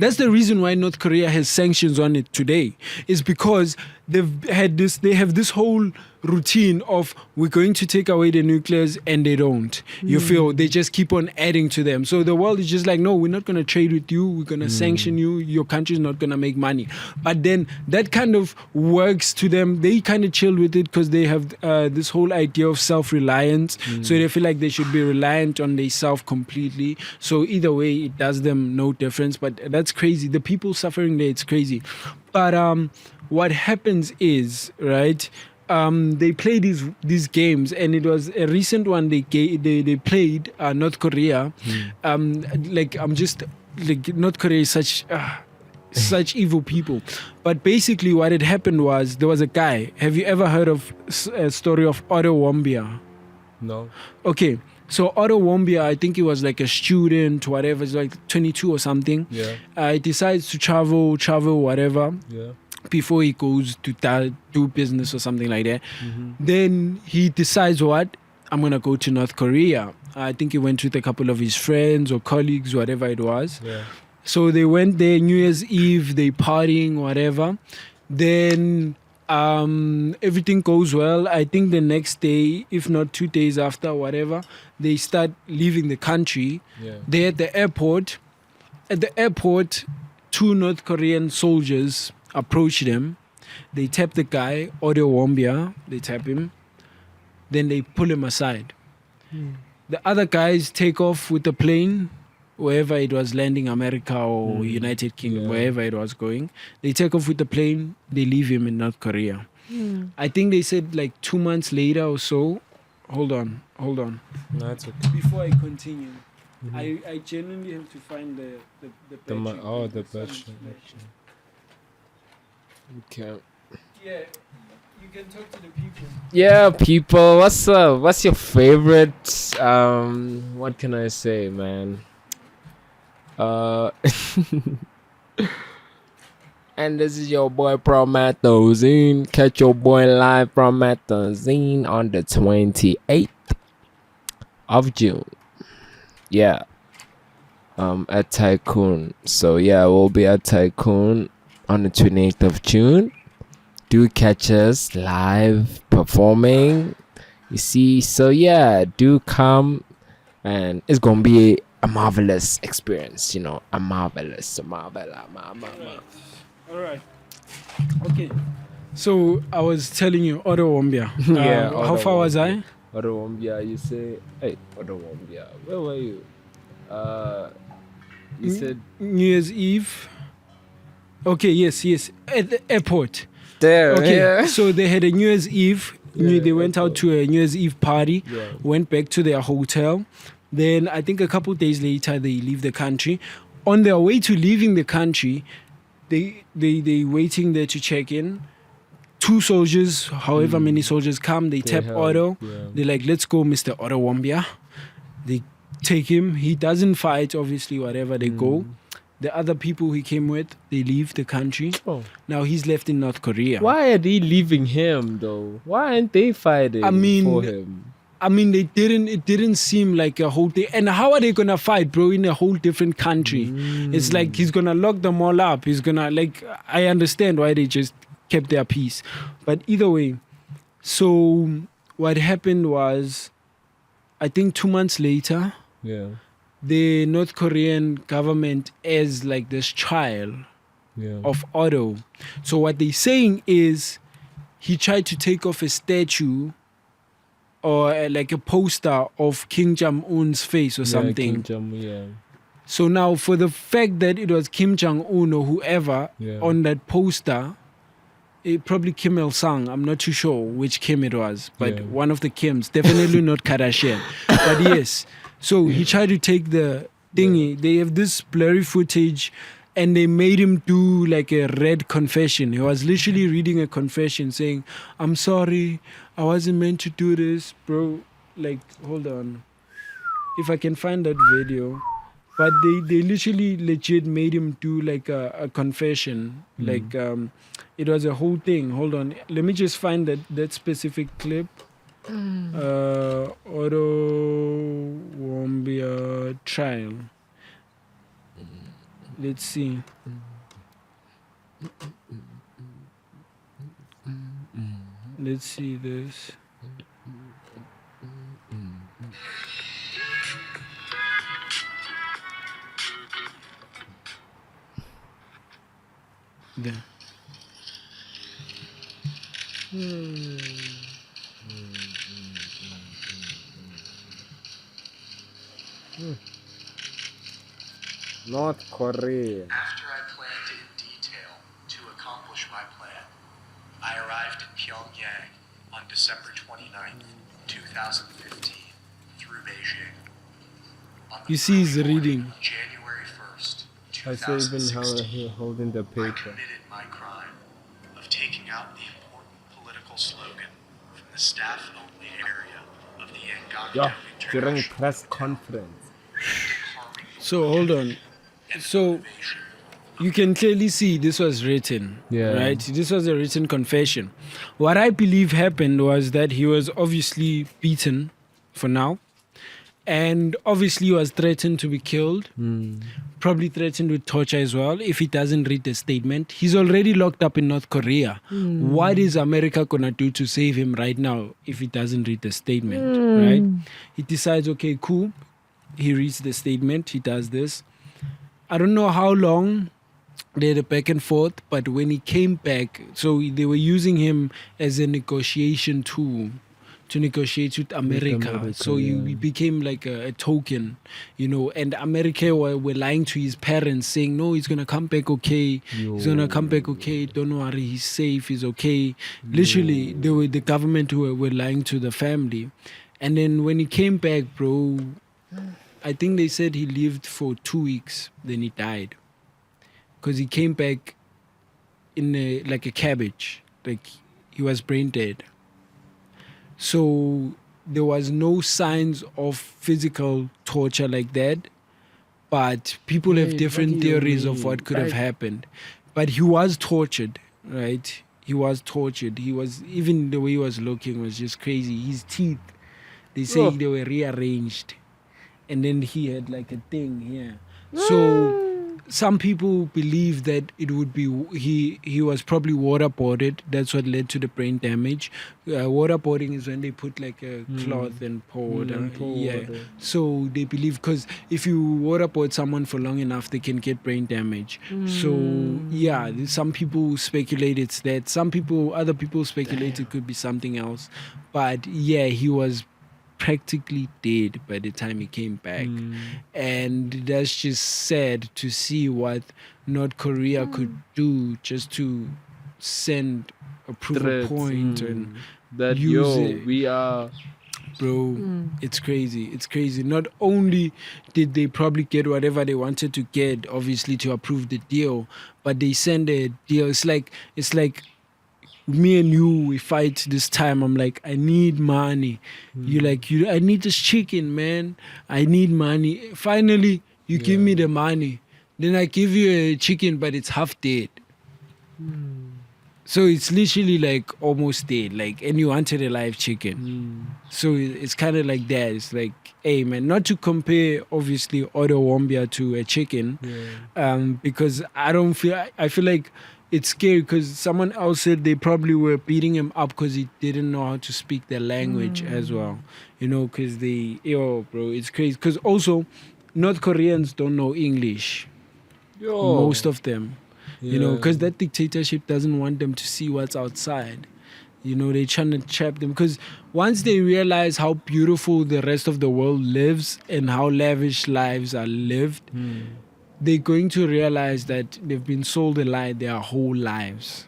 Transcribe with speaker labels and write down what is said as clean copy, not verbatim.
Speaker 1: That's the reason why North Korea has sanctions on it today. Is because they have this whole routine of we're going to take away the nuclears and they don't. You feel they just keep on adding to them. So the world is just like, no, we're not going to trade with you. We're going to sanction you. Your country's not going to make money. But then that kind of works to them. They kind of chill with it because they have this whole idea of self-reliance. So they feel like they should be reliant on themselves completely. So either way, it does them no difference. But that's crazy. The people suffering there, it's crazy. But what happens is, right, they play these games, and it was a recent one they played North Korea. North Korea is such evil people. But basically what had happened was there was a guy. Have you ever heard of a story of Otto Warmbier?
Speaker 2: No.
Speaker 1: Okay. So Otto Warmbier, I think he was like a student, whatever, it's like 22 or something.
Speaker 2: Yeah.
Speaker 1: He decides to travel, whatever.
Speaker 2: Yeah.
Speaker 1: Before he goes to do business or something like that. Then he decides, what? I'm going to go to North Korea. I think he went with a couple of his friends or colleagues, whatever it was.
Speaker 2: Yeah.
Speaker 1: So they went there New Year's Eve, they partying, whatever. Then everything goes well. I think the next day, if not 2 days after, whatever, they start leaving the country.
Speaker 2: Yeah.
Speaker 1: They're at the airport. At the airport, 2 North Korean soldiers approach them. They tap the guy, Otto Warmbier. They tap him. Then they pull him aside. The other guys take off with the plane, wherever it was landing, America or United Kingdom, wherever it was going. They take off with the plane. They leave him in North Korea. I think they said like 2 months later or so. Hold on.
Speaker 2: No, it's okay.
Speaker 1: Before I continue, I genuinely have to find the battery.
Speaker 2: The battery. Okay.
Speaker 1: Yeah, you can talk to the people.
Speaker 2: Yeah, people, what's up? What's your favorite? What can I say, man? And this is your boy Promethazine. Catch your boy live Promethazine on the 28th of June. Yeah. At Tycoon. So yeah, we'll be at Tycoon on the 28th of June. Do catch us live performing. You see, so yeah, do come, and it's gonna be a marvelous experience. You know, a marvelous.
Speaker 1: All right. Okay. So I was telling you, Otto Warmbier. How far was I?
Speaker 2: Otto Warmbier. You say, hey, Otto Warmbier. Where were you? You said
Speaker 1: New Year's Eve. Okay, yes, at the airport.
Speaker 2: There.
Speaker 1: Okay,
Speaker 2: yeah.
Speaker 1: So they had a New Year's Eve. They went
Speaker 2: airport.
Speaker 1: out to a New Year's Eve party.
Speaker 2: Yeah.
Speaker 1: Went back to their hotel. Then I think a couple days later they leave the country. On their way to leaving the country, they waiting there to check in. 2 soldiers, however many soldiers come, they tap Otto.
Speaker 2: Yeah.
Speaker 1: They're like, let's go, Mr. Otto Warmbier. They take him. He doesn't fight, obviously, whatever. They go. The other people he came with, they leave the country.
Speaker 2: Oh.
Speaker 1: Now he's left in North Korea.
Speaker 2: Why are they leaving him though? Why aren't they fighting for him?
Speaker 1: I mean, it didn't seem like a whole thing. And how are they gonna fight, bro, in a whole different country? It's like he's gonna lock them all up. He's gonna, like, I understand why they just kept their peace. But either way, so what happened was, I think 2 months later,
Speaker 2: Yeah.
Speaker 1: the North Korean government is like this trial of Otto. So what they're saying is he tried to take off a statue or like a poster of Kim Jong-un's face or something. So now for the fact that it was Kim Jong-un or whoever on that poster, probably Kim Il-sung, I'm not too sure which Kim it was, but one of the Kims, definitely not Kardashian. But yes, so he tried to take the thingy. They have this blurry footage and they made him do like a red confession. He was literally reading a confession saying, I'm sorry, I wasn't meant to do this, bro. Like, hold on. If I can find that video. But they literally legit made him do like a confession. Like, it was a whole thing. Hold on. Let me just find that specific clip. Otto Warmbier trial. Let's see. Let's see this. There.
Speaker 2: North Korea.
Speaker 3: After I planned in detail to accomplish my plan, I arrived in Pyongyang on December 29th, 2015, through Beijing. On the
Speaker 1: You see he's
Speaker 3: Friday morning
Speaker 1: reading.
Speaker 3: of January 1st,
Speaker 2: I say even how
Speaker 3: 2016,
Speaker 2: he holding the
Speaker 3: I
Speaker 2: paper.
Speaker 3: committed my crime of taking out the important political slogan from the staff-only area of the Yangon
Speaker 2: Yeah, during
Speaker 3: International
Speaker 2: press
Speaker 3: Hotel,
Speaker 2: conference.
Speaker 3: harming the
Speaker 1: So hold on. So you can clearly see this was written,
Speaker 2: Yeah.
Speaker 1: right? This was a written confession. What I believe happened was that he was obviously beaten for now, and obviously he was threatened to be killed, probably threatened with torture as well if he doesn't read the statement. He's already locked up in North Korea. What is America gonna do to save him right now if he doesn't read the statement, right? He decides, okay, cool. He reads the statement, he does this. I don't know how long they had a back and forth, but when he came back, so they were using him as a negotiation tool to negotiate with America.
Speaker 2: America,
Speaker 1: So he became like a token, and America were lying to his parents saying, no, he's going to come back okay. He's going to come back okay. Don't worry, he's safe, he's okay. Literally, they were the government who were lying to the family. And then when he came back, bro, I think they said he lived for 2 weeks, then he died. Because he came back in like a cabbage. Like he was brain dead. So there was no signs of physical torture like that. But people have different theories of what could have happened. But he was tortured, right? He was tortured. He was, even the way he was looking was just crazy. His teeth, they say they were rearranged. And then he had like a thing here. So some people believe that it would be he was probably waterboarded. That's what led to the brain damage. Waterboarding is when they put like a cloth and pour water. Yeah. So they believe, because if you waterboard someone for long enough, they can get brain damage. So yeah, some people speculate it's that. Other people speculate it could be something else. But yeah, he was practically dead by the time he came back. And that's just sad to see what North Korea could do just to send a proof of point and
Speaker 2: that
Speaker 1: use it.
Speaker 2: we are.
Speaker 1: Bro, it's crazy. Not only did they probably get whatever they wanted to get, obviously, to approve the deal, but they send a deal. It's like me and you, we fight this time. I'm like, I need money. I need this chicken, man. I need money. Finally, you give me the money. Then I give you a chicken, but it's half dead. So it's literally like almost dead. Like, and you wanted a live chicken. So it's kind of like that. It's like, hey, man, not to compare, obviously, Otto Warmbier to a chicken. Because I feel like it's scary, because someone else said they probably were beating him up because he didn't know how to speak their language as well. Because bro, it's crazy. Because also, North Koreans don't know English. Most of them. Because that dictatorship doesn't want them to see what's outside. They're trying to trap them. Because once they realize how beautiful the rest of the world lives and how lavish lives are lived, they're going to realize that they've been sold a lie their whole lives.